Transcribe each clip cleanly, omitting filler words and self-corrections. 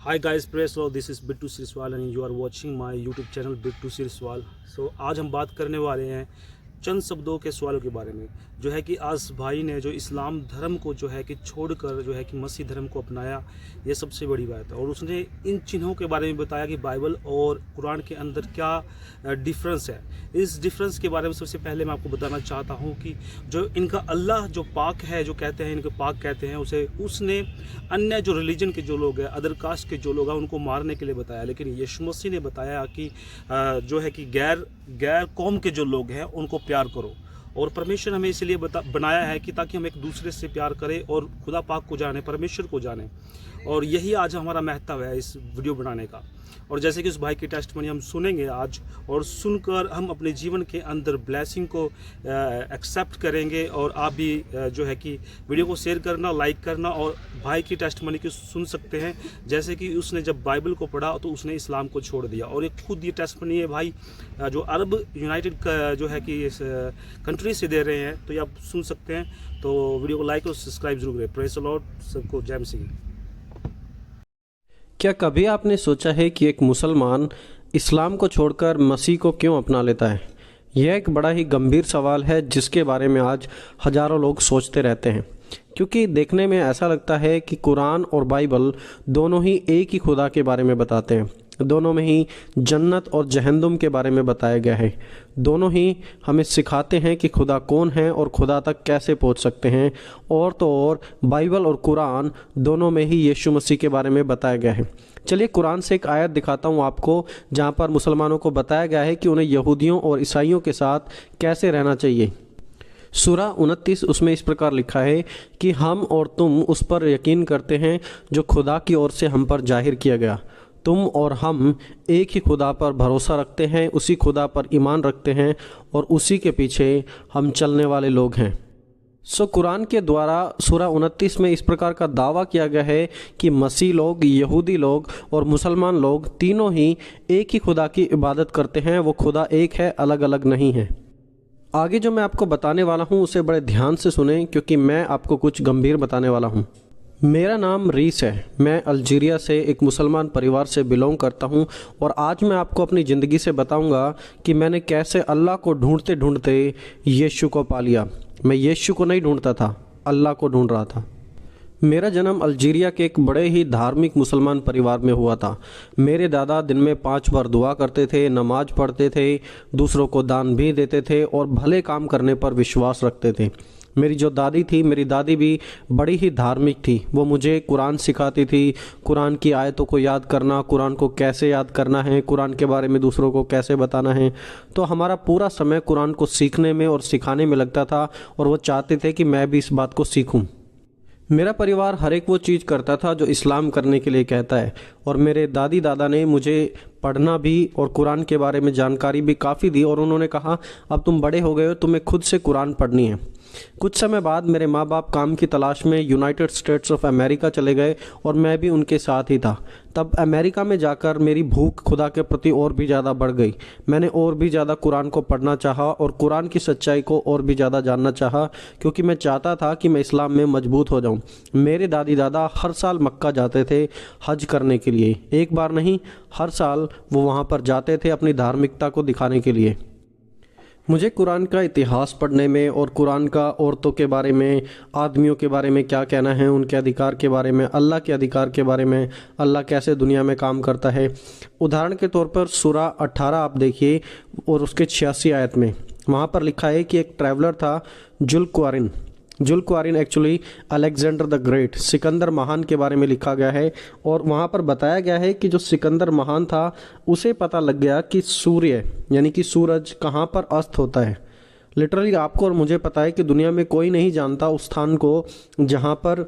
Hi guys, praise Lord. This is Bittu Sirswal and you are watching my YouTube channel Bittu Sirswal. So आज हम बात करने वाले हैं चंद शब्दों के सवालों के बारे में, जो है कि आज भाई ने जो इस्लाम धर्म को जो है कि छोड़कर जो है कि मसीह धर्म को अपनाया, ये सबसे बड़ी बात है। और उसने इन चिन्हों के बारे में बताया कि बाइबल और कुरान के अंदर क्या डिफरेंस है। इस डिफरेंस के बारे में सबसे पहले मैं आपको बताना चाहता हूँ कि जो इनका अल्लाह जो पाक है, जो कहते हैं इनको पाक कहते हैं उसे, उसने अन्य जो रिलीजन के जो लोग हैं, अदर कास्ट के जो लोग हैं, उनको मारने के लिए बताया। लेकिन यीशु मसीह ने बताया कि जो है कि गैर कौम के जो लोग हैं उनको प्यार करो। और परमेश्वर हमें इसलिए बनाया है कि ताकि हम एक दूसरे से प्यार करें और खुदा पाक को जाने, परमेश्वर को जाने। और यही आज हमारा महत्व है इस वीडियो बनाने का। और जैसे कि उस भाई की टेस्टमनी हम सुनेंगे आज, और सुनकर हम अपने जीवन के अंदर ब्लेसिंग को एक्सेप्ट करेंगे। और आप भी जो है कि वीडियो को शेयर करना, लाइक करना और भाई की टेस्टमनी को सुन सकते हैं। जैसे कि उसने जब बाइबल को पढ़ा तो उसने इस्लाम को छोड़ दिया, और एक खुद ये टेस्टमनी है भाई जो अरब यूनाइटेड जो है कि इस कंट्री से दे रहे हैं, तो ये आप सुन सकते हैं। तो वीडियो को लाइक और सब्सक्राइब जरूर करें। प्रेज द लॉर्ड, सबको जय मसीह। क्या कभी आपने सोचा है कि एक मुसलमान इस्लाम को छोड़कर मसीह को क्यों अपना लेता है? यह एक बड़ा ही गंभीर सवाल है जिसके बारे में आज हजारों लोग सोचते रहते हैं, क्योंकि देखने में ऐसा लगता है कि कुरान और बाइबल दोनों ही एक ही खुदा के बारे में बताते हैं। दोनों में ही जन्नत और जहन्नुम के बारे में बताया गया है। दोनों ही हमें सिखाते हैं कि खुदा कौन है और खुदा तक कैसे पहुंच सकते हैं। और तो और बाइबल और कुरान दोनों में ही यीशु मसीह के बारे में बताया गया है। चलिए कुरान से एक आयत दिखाता हूं आपको, जहां पर मुसलमानों को बताया गया है कि उन्हें यहूदियों और ईसाइयों के साथ कैसे रहना चाहिए। सूरा 29 उसमें इस प्रकार लिखा है कि हम और तुम उस पर यकीन करते हैं जो खुदा की ओर से हम पर जाहिर किया गया। तुम और हम एक ही खुदा पर भरोसा रखते हैं, उसी खुदा पर ईमान रखते हैं और उसी के पीछे हम चलने वाले लोग हैं। कुरान के द्वारा सूरा 29 में इस प्रकार का दावा किया गया है कि मसीह लोग, यहूदी लोग और मुसलमान लोग तीनों ही एक ही खुदा की इबादत करते हैं। वो खुदा एक है, अलग अलग नहीं है। आगे जो मैं आपको बताने वाला हूँ उसे बड़े ध्यान से सुनें, क्योंकि मैं आपको कुछ गंभीर बताने वाला हूँ। मेरा नाम रीस है। मैं अल्जीरिया से एक मुसलमान परिवार से बिलोंग करता हूं, और आज मैं आपको अपनी ज़िंदगी से बताऊंगा कि मैंने कैसे अल्लाह को ढूंढते ढूंढते यीशु को पा लिया। मैं यीशु को नहीं ढूंढता था, अल्लाह को ढूंढ रहा था। मेरा जन्म अल्जीरिया के एक बड़े ही धार्मिक मुसलमान परिवार में हुआ था। मेरे दादा दिन में 5 बार दुआ करते थे, नमाज पढ़ते थे, दूसरों को दान भी देते थे और भले काम करने पर विश्वास रखते थे। मेरी जो दादी थी, मेरी दादी भी बड़ी ही धार्मिक थी। वो मुझे कुरान सिखाती थी, कुरान की आयतों को याद करना, कुरान को कैसे याद करना है, कुरान के बारे में दूसरों को कैसे बताना है। तो हमारा पूरा समय कुरान को सीखने में और सिखाने में लगता था, और वो चाहते थे कि मैं भी इस बात को सीखूं। मेरा परिवार हर एक वो चीज़ करता था जो इस्लाम करने के लिए कहता है, और मेरे दादी दादा ने मुझे पढ़ना भी और कुरान के बारे में जानकारी भी काफ़ी दी। और उन्होंने कहा, अब तुम बड़े हो गए हो, तुम्हें खुद से कुरान पढ़नी है। कुछ समय बाद मेरे माँ बाप काम की तलाश में यूनाइटेड स्टेट्स ऑफ अमेरिका चले गए, और मैं भी उनके साथ ही था। तब अमेरिका में जाकर मेरी भूख खुदा के प्रति और भी ज़्यादा बढ़ गई। मैंने और भी ज़्यादा कुरान को पढ़ना चाहा और कुरान की सच्चाई को और भी ज़्यादा जानना चाहा, क्योंकि मैं चाहता था कि मैं इस्लाम में मजबूत हो जाऊं। मेरे दादी दादा हर साल मक्का जाते थे हज करने के लिए। एक बार नहीं, हर साल वो वहाँ पर जाते थे अपनी धार्मिकता को दिखाने के लिए। मुझे कुरान का इतिहास पढ़ने में और कुरान का औरतों के बारे में, आदमियों के बारे में क्या कहना है, उनके अधिकार के बारे में, अल्लाह के अधिकार के बारे में, अल्लाह कैसे दुनिया में काम करता है। उदाहरण के तौर पर सूरा 18 आप देखिए और उसके 86 आयत में वहाँ पर लिखा है कि एक ट्रैवलर था जुल्क्वारिन actually Alexander the great, Sikandar महान के बारे में लिखा गया है। और वहाँ पर बताया गया है कि जो सिकंदर महान था उसे पता लग गया कि सूर्य यानी कि सूरज कहाँ पर अस्त होता है। लिटरली आपको और मुझे पता है कि दुनिया में कोई नहीं जानता उस स्थान को जहाँ पर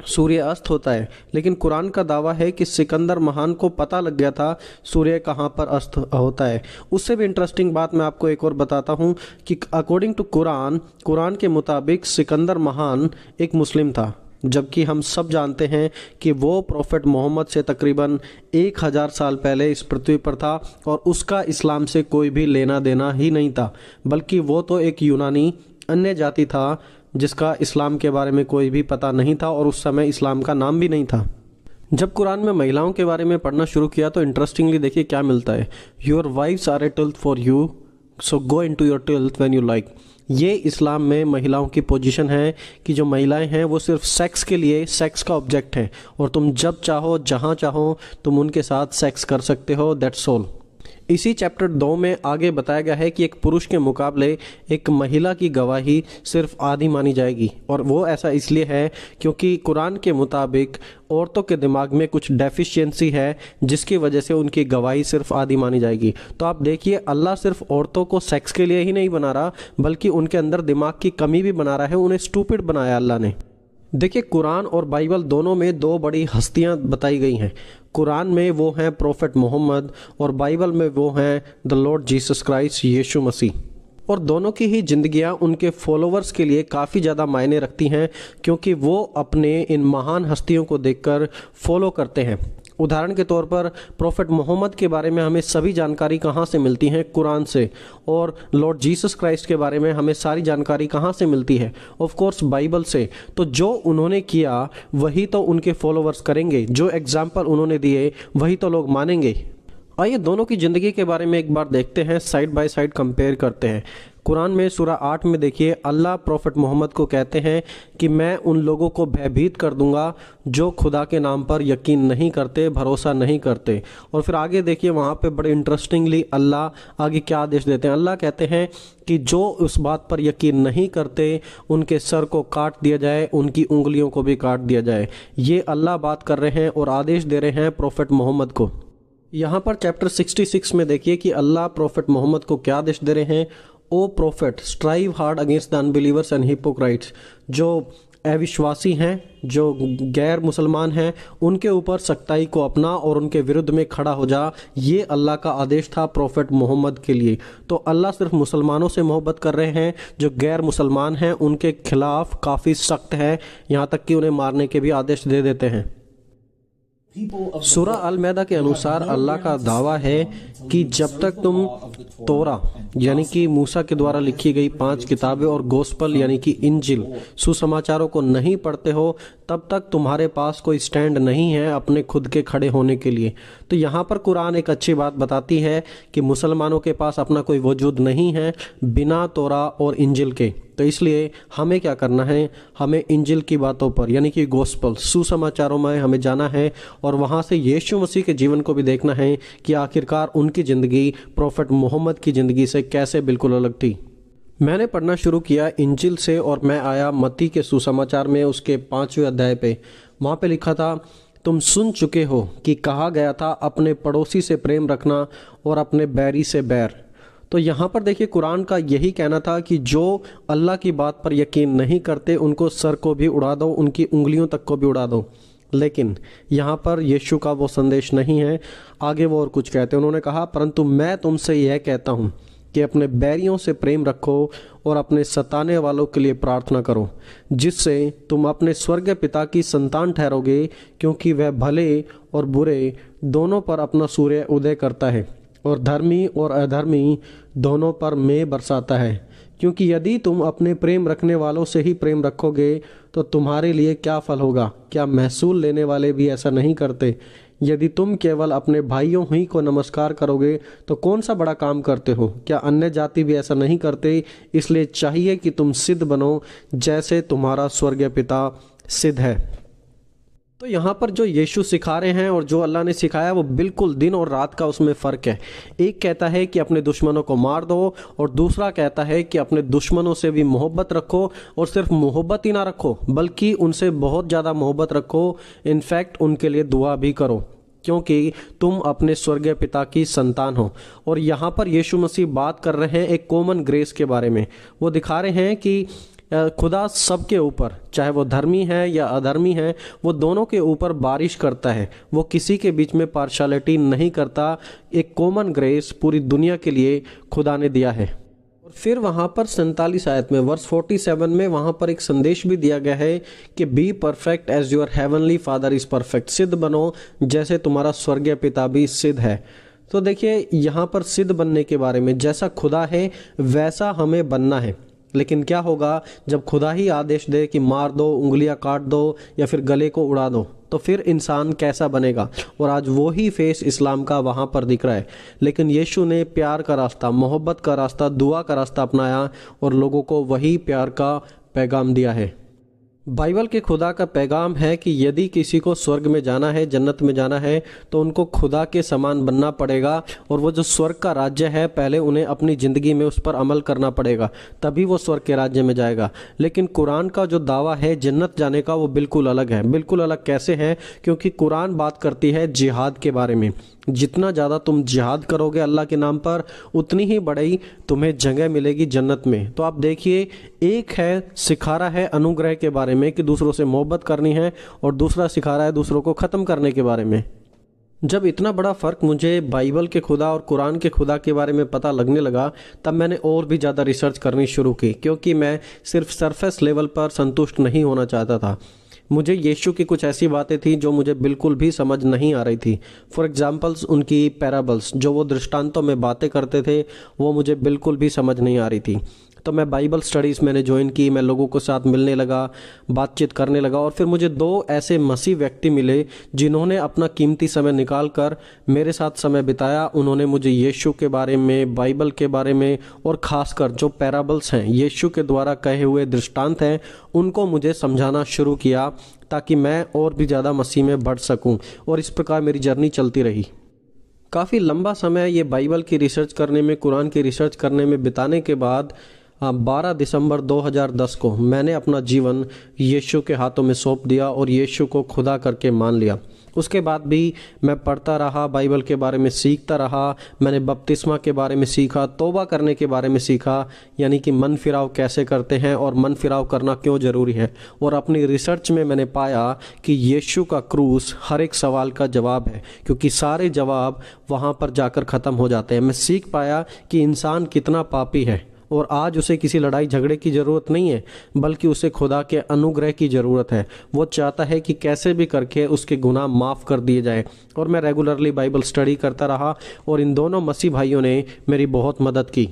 सूर्य अस्त होता है, लेकिन कुरान का दावा है कि सिकंदर महान को पता लग गया था सूर्य कहाँ पर अस्त होता है। उससे भी इंटरेस्टिंग बात मैं आपको एक और बताता हूँ कि अकॉर्डिंग टू कुरान के मुताबिक सिकंदर महान एक मुस्लिम था, जबकि हम सब जानते हैं कि वो प्रोफेट मोहम्मद से तकरीबन 1000 साल पहले इस पृथ्वी पर था, और उसका इस्लाम से कोई भी लेना देना ही नहीं था, बल्कि वो तो एक यूनानी अन्य जाति था जिसका इस्लाम के बारे में कोई भी पता नहीं था, और उस समय इस्लाम का नाम भी नहीं था। जब कुरान में महिलाओं के बारे में पढ़ना शुरू किया तो इंटरेस्टिंगली देखिए क्या मिलता है। Your wives are a tilth for you, so go into your tilth when you like. ये इस्लाम में महिलाओं की पोजीशन है कि जो महिलाएं हैं वो सिर्फ सेक्स के लिए सेक्स का ऑब्जेक्ट हैं और तुम जब चाहो जहां चाहो तुम उनके साथ सेक्स कर सकते हो, दैट्स ऑल। इसी चैप्टर 2 में आगे बताया गया है कि एक पुरुष के मुकाबले एक महिला की गवाही सिर्फ आधी मानी जाएगी, और वो ऐसा इसलिए है क्योंकि कुरान के मुताबिक औरतों के दिमाग में कुछ डेफिशिएंसी है जिसकी वजह से उनकी गवाही सिर्फ आधी मानी जाएगी। तो आप देखिए अल्लाह सिर्फ औरतों को सेक्स के लिए ही नहीं बना रहा बल्कि उनके अंदर दिमाग की कमी भी बना रहा है, उन्हें स्टूपिड बनाया अल्लाह ने। देखिए कुरान और बाइबल दोनों में दो बड़ी हस्तियां बताई गई हैं। कुरान में वो हैं प्रोफेट मोहम्मद और बाइबल में वो हैं द लॉर्ड जीसस क्राइस्ट, यीशु मसीह। और दोनों की ही ज़िंदगियां उनके फॉलोअर्स के लिए काफ़ी ज़्यादा मायने रखती हैं क्योंकि वो अपने इन महान हस्तियों को देखकर फॉलो करते हैं। उदाहरण के तौर पर प्रोफेट मोहम्मद के बारे में हमें सभी जानकारी कहाँ से मिलती है? कुरान से। और लॉर्ड जीसस क्राइस्ट के बारे में हमें सारी जानकारी कहाँ से मिलती है? ऑफ कोर्स बाइबल से। तो जो उन्होंने किया वही तो उनके फॉलोअर्स करेंगे, जो एग्जाम्पल उन्होंने दिए वही तो लोग मानेंगे। आइए दोनों की ज़िंदगी के बारे में एक बार देखते हैं, साइड बाय साइड कंपेयर करते हैं। कुरान में सूरा 8 में देखिए अल्लाह प्रोफेट मोहम्मद को कहते हैं कि मैं उन लोगों को भयभीत कर दूंगा जो खुदा के नाम पर यकीन नहीं करते, भरोसा नहीं करते। और फिर आगे देखिए वहाँ पे बड़े इंटरेस्टिंगली अल्लाह आगे क्या आदेश देते हैं। अल्लाह कहते हैं कि जो उस बात पर यकीन नहीं करते उनके सर को काट दिया जाए, उनकी उंगलियों को भी काट दिया जाए। ये अल्लाह बात कर रहे हैं और आदेश दे रहे हैं प्रोफेट मोहम्मद को। यहाँ पर चैप्टर 66 में देखिए कि अल्लाह प्रोफेट मोहम्मद को क्या आदेश दे रहे हैं। O prophet, strive hard against the unbelievers and hypocrites. जो अविश्वासी हैं, जो गैर मुसलमान हैं, उनके ऊपर सख्ताई को अपना और उनके विरुद्ध में खड़ा हो जा। ये अल्लाह का आदेश था प्रोफेट मोहम्मद के लिए। तो अल्लाह सिर्फ मुसलमानों से मोहब्बत कर रहे हैं, जो गैर मुसलमान हैं उनके खिलाफ काफ़ी सख्त है, यहाँ तक कि उन्हें मारने के भी आदेश दे देते हैं। सूरा अल मैदा के अनुसार अल्लाह का दावा है कि जब तक तुम तोरा यानी कि मूसा के द्वारा लिखी गई 5 किताबें और गोस्पल यानी कि इंजिल सुसमाचारों को नहीं पढ़ते हो तब तक तुम्हारे पास कोई स्टैंड नहीं है अपने खुद के खड़े होने के लिए। तो यहाँ पर कुरान एक अच्छी बात बताती है कि मुसलमानों के पास अपना कोई वजूद नहीं है बिना तोरा और इंजिल के। तो इसलिए हमें क्या करना है, हमें इंजिल की बातों पर यानी कि गोस्पल सुसमाचारों में हमें जाना है और वहाँ से यीशु मसीह के जीवन को भी देखना है कि आखिरकार उनकी ज़िंदगी प्रोफेट मोहम्मद की ज़िंदगी से कैसे बिल्कुल अलग थी। मैंने पढ़ना शुरू किया इंजिल से और मैं आया मत्ती के सुसमाचार में उसके 5वें अध्याय पे। वहाँ पे लिखा था, तुम सुन चुके हो कि कहा गया था अपने पड़ोसी से प्रेम रखना और अपने बैरी से बैर। तो यहाँ पर देखिए कुरान का यही कहना था कि जो अल्लाह की बात पर यकीन नहीं करते उनको सर को भी उड़ा दो, उनकी उंगलियों तक को भी उड़ा दो। लेकिन यहाँ पर यीशु का वो संदेश नहीं है। आगे वो और कुछ कहते हैं। उन्होंने कहा, परंतु मैं तुमसे यह कहता हूँ कि अपने बैरियों से प्रेम रखो और अपने सताने वालों के लिए प्रार्थना करो, जिससे तुम अपने स्वर्गीय पिता की संतान ठहरोगे, क्योंकि वह भले और बुरे दोनों पर अपना सूर्य उदय करता है और धर्मी और अधर्मी दोनों पर मेघ बरसाता है। क्योंकि यदि तुम अपने प्रेम रखने वालों से ही प्रेम रखोगे तो तुम्हारे लिए क्या फल होगा? क्या महसूल लेने वाले भी ऐसा नहीं करते? यदि तुम केवल अपने भाइयों ही को नमस्कार करोगे तो कौन सा बड़ा काम करते हो? क्या अन्य जाति भी ऐसा नहीं करते? इसलिए चाहिए कि तुम सिद्ध बनो जैसे तुम्हारा स्वर्गीय पिता सिद्ध है। तो यहाँ पर जो यीशु सिखा रहे हैं और जो अल्लाह ने सिखाया वो बिल्कुल दिन और रात का उसमें फ़र्क है। एक कहता है कि अपने दुश्मनों को मार दो और दूसरा कहता है कि अपने दुश्मनों से भी मोहब्बत रखो, और सिर्फ मोहब्बत ही ना रखो बल्कि उनसे बहुत ज़्यादा मोहब्बत रखो। इनफैक्ट उनके लिए दुआ भी करो, क्योंकि तुम अपने स्वर्गीय पिता की संतान हो। और यहाँ पर यीशु मसीह बात कर रहे हैं एक कॉमन ग्रेस के बारे में। वो दिखा रहे हैं कि खुदा सबके ऊपर, चाहे वो धर्मी है या अधर्मी है, वो दोनों के ऊपर बारिश करता है। वो किसी के बीच में पार्शलिटी नहीं करता। एक कॉमन ग्रेस पूरी दुनिया के लिए खुदा ने दिया है। और फिर वहाँ पर 47 आयत में वर्स 47 में वहाँ पर एक संदेश भी दिया गया है कि be perfect as your heavenly father is perfect. सिद्ध बनो जैसे तुम्हारा स्वर्गीय पिता भी सिद्ध है। तो देखिए यहाँ पर सिद्ध बनने के बारे में, जैसा खुदा है वैसा हमें बनना है। लेकिन क्या होगा जब खुदा ही आदेश दे कि मार दो, उंगलियां काट दो या फिर गले को उड़ा दो, तो फिर इंसान कैसा बनेगा। और आज वो ही फेस इस्लाम का वहाँ पर दिख रहा है। लेकिन यीशु ने प्यार का रास्ता, मोहब्बत का रास्ता, दुआ का रास्ता अपनाया और लोगों को वही प्यार का पैगाम दिया है। बाइबल के खुदा का पैगाम है कि यदि किसी को स्वर्ग में जाना है, जन्नत में जाना है, तो उनको खुदा के समान बनना पड़ेगा। और वो जो स्वर्ग का राज्य है, पहले उन्हें अपनी ज़िंदगी में उस पर अमल करना पड़ेगा, तभी वो स्वर्ग के राज्य में जाएगा। लेकिन कुरान का जो दावा है जन्नत जाने का, वो बिल्कुल अलग है। बिल्कुल अलग कैसे है? क्योंकि कुरान बात करती है जिहाद के बारे में। जितना ज़्यादा तुम जिहाद करोगे अल्लाह के नाम पर, उतनी ही बड़ी तुम्हें जगह मिलेगी जन्नत में। तो आप देखिए, एक है सिखा रहा है अनुग्रह के बारे में कि दूसरों से मोहब्बत करनी है, और दूसरा सिखा रहा है दूसरों को ख़त्म करने के बारे में। जब इतना बड़ा फ़र्क मुझे बाइबल के खुदा और कुरान के खुदा के बारे में पता लगने लगा, तब मैंने और भी ज़्यादा रिसर्च करनी शुरू की, क्योंकि मैं सिर्फ सरफेस लेवल पर संतुष्ट नहीं होना चाहता था। मुझे यीशु की कुछ ऐसी बातें थी जो मुझे बिल्कुल भी समझ नहीं आ रही थी। फॉर एग्जाम्पल्स, उनकी पैराबल्स, जो वो दृष्टांतों में बातें करते थे, वो मुझे बिल्कुल भी समझ नहीं आ रही थी। तो मैं बाइबल स्टडीज़ मैंने ज्वाइन की, मैं लोगों के साथ मिलने लगा, बातचीत करने लगा, और फिर मुझे 2 ऐसे मसीह व्यक्ति मिले जिन्होंने अपना कीमती समय निकाल कर मेरे साथ समय बिताया। उन्होंने मुझे यीशु के बारे में, बाइबल के बारे में, और ख़ासकर जो पैराबल्स हैं, यीशु के द्वारा कहे हुए दृष्टांत हैं, उनको मुझे समझाना शुरू किया, ताकि मैं और भी ज़्यादा मसीह में बढ़ सकूं। और इस प्रकार मेरी जर्नी चलती रही। काफ़ी लंबा समय ये बाइबल की रिसर्च करने में, कुरान की रिसर्च करने में बिताने के बाद 12 दिसंबर 2010 को मैंने अपना जीवन यीशु के हाथों में सौंप दिया और यीशु को खुदा करके मान लिया। उसके बाद भी मैं पढ़ता रहा, बाइबल के बारे में सीखता रहा। मैंने बपतिस्मा के बारे में सीखा, तौबा करने के बारे में सीखा, यानी कि मन फिराव कैसे करते हैं और मन फिराव करना क्यों ज़रूरी है। और अपनी रिसर्च में मैंने पाया कि यीशु का क्रूस हर एक सवाल का जवाब है, क्योंकि सारे जवाब वहाँ पर जाकर ख़त्म हो जाते हैं। मैं सीख पाया कि इंसान कितना पापी है, और आज उसे किसी लड़ाई झगड़े की ज़रूरत नहीं है, बल्कि उसे खुदा के अनुग्रह की ज़रूरत है। वो चाहता है कि कैसे भी करके उसके गुनाह माफ़ कर दिए जाए। और मैं रेगुलरली बाइबल स्टडी करता रहा, और इन दोनों मसीह भाइयों ने मेरी बहुत मदद की।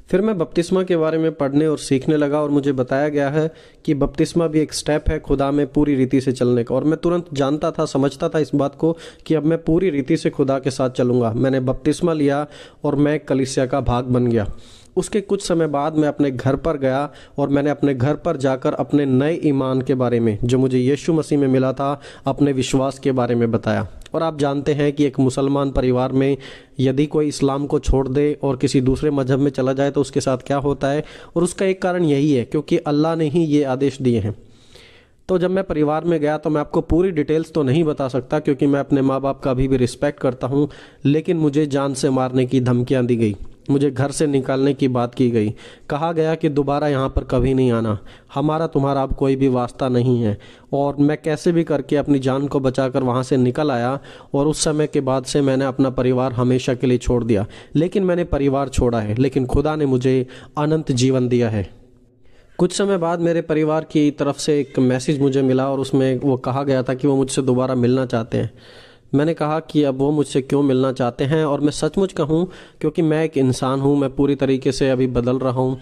फिर मैं बपतिस्मा के बारे में पढ़ने और सीखने लगा, और मुझे बताया गया है कि बपतिस्मा भी एक स्टेप है खुदा में पूरी रीति से चलने का। और मैं तुरंत जानता था, समझता था इस बात को कि अब मैं पूरी रीति से खुदा के साथ चलूँगा। मैंने बपतिस्मा लिया और मैं कलीसिया का भाग बन गया। उसके कुछ समय बाद मैं अपने घर पर गया, और मैंने अपने घर पर जाकर अपने नए ईमान के बारे में, जो मुझे यीशु मसीह में मिला था, अपने विश्वास के बारे में बताया। और आप जानते हैं कि एक मुसलमान परिवार में यदि कोई इस्लाम को छोड़ दे और किसी दूसरे मजहब में चला जाए तो उसके साथ क्या होता है। और उसका एक कारण यही है, क्योंकि अल्लाह ने ही ये आदेश दिए हैं। तो जब मैं परिवार में गया तो मैं आपको पूरी डिटेल्स तो नहीं बता सकता, क्योंकि मैं अपने माँ बाप का अभी भी रिस्पेक्ट करता हूँ। लेकिन मुझे जान से मारने की धमकियाँ दी गई, मुझे घर से निकालने की बात की गई। कहा गया कि दोबारा यहाँ पर कभी नहीं आना, हमारा तुम्हारा अब कोई भी वास्ता नहीं है। और मैं कैसे भी करके अपनी जान को बचाकर वहाँ से निकल आया। और उस समय के बाद से मैंने अपना परिवार हमेशा के लिए छोड़ दिया। लेकिन मैंने परिवार छोड़ा है, लेकिन खुदा ने मुझे अनंत जीवन दिया है। कुछ समय बाद मेरे परिवार की तरफ से एक मैसेज मुझे मिला, और उसमें वो कहा गया था कि वो मुझसे दोबारा मिलना चाहते हैं। मैंने कहा कि अब वो मुझसे क्यों मिलना चाहते हैं, और मैं सचमुच कहूँ, क्योंकि मैं एक इंसान हूँ, मैं पूरी तरीके से अभी बदल रहा हूँ,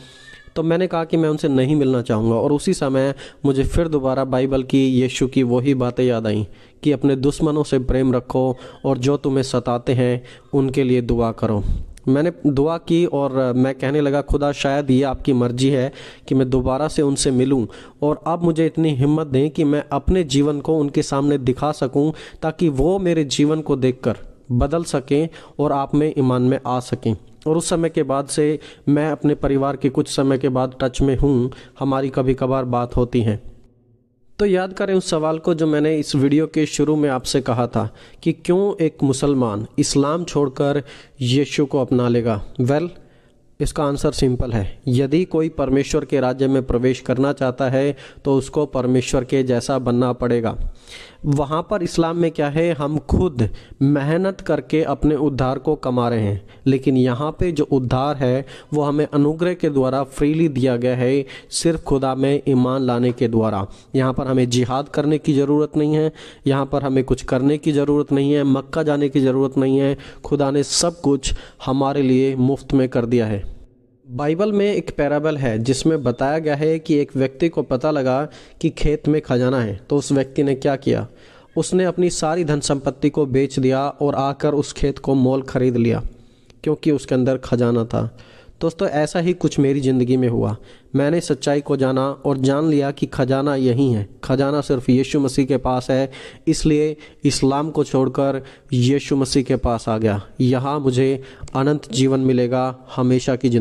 तो मैंने कहा कि मैं उनसे नहीं मिलना चाहूँगा। और उसी समय मुझे फिर दोबारा बाइबल की, यीशु की वही बातें याद आईं कि अपने दुश्मनों से प्रेम रखो, और जो तुम्हें सताते हैं उनके लिए दुआ करो। मैंने दुआ की और मैं कहने लगा, खुदा शायद ये आपकी मर्जी है कि मैं दोबारा से उनसे मिलूं, और अब मुझे इतनी हिम्मत दें कि मैं अपने जीवन को उनके सामने दिखा सकूं, ताकि वो मेरे जीवन को देखकर बदल सकें और आप में ईमान में आ सकें। और उस समय के बाद से मैं अपने परिवार के कुछ समय के बाद टच में हूँ, हमारी कभी कभार बात होती है। तो याद करें उस सवाल को जो मैंने इस वीडियो के शुरू में आपसे कहा था कि क्यों एक मुसलमान इस्लाम छोड़कर यीशु को अपना लेगा। इसका आंसर सिंपल है। यदि कोई परमेश्वर के राज्य में प्रवेश करना चाहता है तो उसको परमेश्वर के जैसा बनना पड़ेगा। वहाँ पर इस्लाम में क्या है, हम खुद मेहनत करके अपने उद्धार को कमा रहे हैं, लेकिन यहाँ पे जो उद्धार है वो हमें अनुग्रह के द्वारा फ्रीली दिया गया है, सिर्फ खुदा में ईमान लाने के द्वारा। यहाँ पर हमें जिहाद करने की ज़रूरत नहीं है, यहाँ पर हमें कुछ करने की ज़रूरत नहीं है, मक्का जाने की ज़रूरत नहीं है। खुदा ने सब कुछ हमारे लिए मुफ्त में कर दिया है। बाइबल में एक पैराबल है जिसमें बताया गया है कि एक व्यक्ति को पता लगा कि खेत में खजाना है, तो उस व्यक्ति ने क्या किया, उसने अपनी सारी धन संपत्ति को बेच दिया और आकर उस खेत को मोल खरीद लिया क्योंकि उसके अंदर खजाना था। दोस्तों, ऐसा ही कुछ मेरी ज़िंदगी में हुआ। मैंने सच्चाई को जाना और जान लिया कि खजाना यही है, खजाना सिर्फ यीशु मसीह के पास है। इसलिए इस्लाम को छोड़कर यीशु मसीह के पास आ गया। यहाँ मुझे अनंत जीवन मिलेगा, हमेशा की ज़िंदगी।